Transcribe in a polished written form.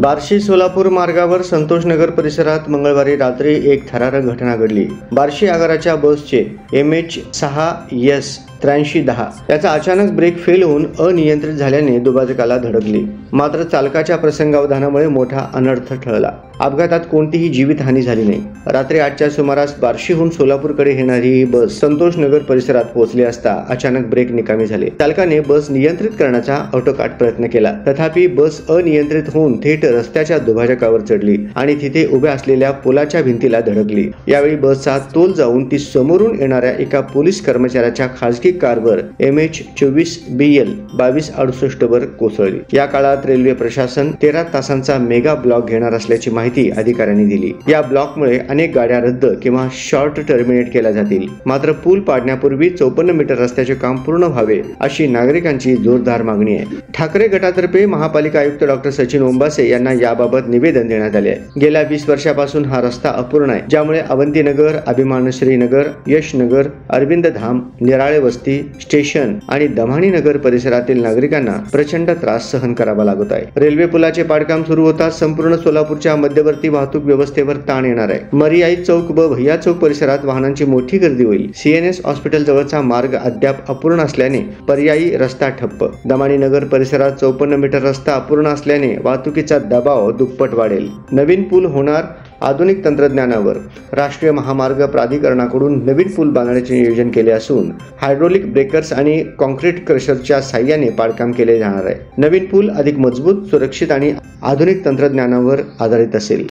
बार्शी सोलापूर मार्गावर संतोषनगर परिसरात मंगळवारी रात्री एक थरारक घटना घडली। बार्शी आगाराच्या बसचे MH6S 8310 याचा अचानक ब्रेक फेल होऊन अनियंत्रित झाल्याने दुभाजकाला धडकली। मात्र चालकाच्या प्रसंगावधानामुळे मोठा अनर्थ टळला। अपघातात कोणतीही जीवितहानी झाली नाही। रात्री 8च्या सुमारास बार्शीहून सोलापूरकडे येणारी ही बस संतोषनगर परिसरात पोहोचली असता अचानक ब्रेक निकामी झाले। चालकाने बस नियंत्रित करण्याचा ऑटोकाट प्रयत्न केला, तथापि बस अनियंत्रित होऊन थेट रस्त्याच्या दुभाजकावर चढली आणि तिथे उभ्या असलेल्या पुलाच्या भिंतीला धडकली। यावेळी बसचा तोल जाऊन ती समोरून येणाऱ्या एका पोलीस कर्मचाऱ्याच्या खासगी कारवर MH24BL 2268 वर कोसळली। या काळात रेल्वे प्रशासन 13 तासांचा मेगा ब्लॉक घेणार असल्याची माहिती अधिकाऱ्यांनी दिली। या ब्लॉकमुळे अनेक गाड्या रद्द किंवा शॉर्ट टर्मिनेट केल्या जातील। मात्र पूल पाडण्यापूर्वी 54 मीटर रस्त्याचे काम पूर्ण व्हावे अशी नागरिकांची जोरदार मागणी आहे। ठाकरे गटातर्फे महापालिका आयुक्त डॉ. सचिन ओंबासे यांना याबाबत निवेदन देण्यात आले आहे। गेल्या 20 वर्षापासून हा रस्ता अपूर्ण आहे, ज्यामुळे अवंतीनगर, अभिमानश्री नगर, यशनगर, अरविंद धाम, निराळे वस्ती, स्टेशन आणि दमाणी नगर परिसरातील नागरिकांना प्रचंड त्रास सहन करावा लागत आहे। रेल्वे पुलाचे पाडकाम सुरू होताच संपूर्ण सोलापूरच्या मध्यवर्ती वाहतूक व्यवस्थेवर ताण येणार आहे। मरियाई चौक व भैया चौक परिसरात वाहनांची मोठी गर्दी होईल। CNS हॉस्पिटल जवळचा मार्ग अद्याप अपूर्ण असल्याने पर्यायी रस्ता ठप्प। दमाणी नगर परिसरात 54 मीटर रस्ता अपूर्ण असल्याने वाहतुकीचा दबाव दुप्पट वाढेल। नवीन पूल होणार आधुनिक तंत्रज्ञानावर। राष्ट्रीय महामार्ग प्राधिकरणाकडून नवीन पूल बांधण्याचे नियोजन केले असून हायड्रोलिक ब्रेकर्स आणि कॉन्क्रीट क्रशरच्या साहाय्याने पाडकाम केले जाणार आहे। नवीन पूल अधिक मजबूत, सुरक्षित आणि आधुनिक तंत्रज्ञानावर आधारित असेल।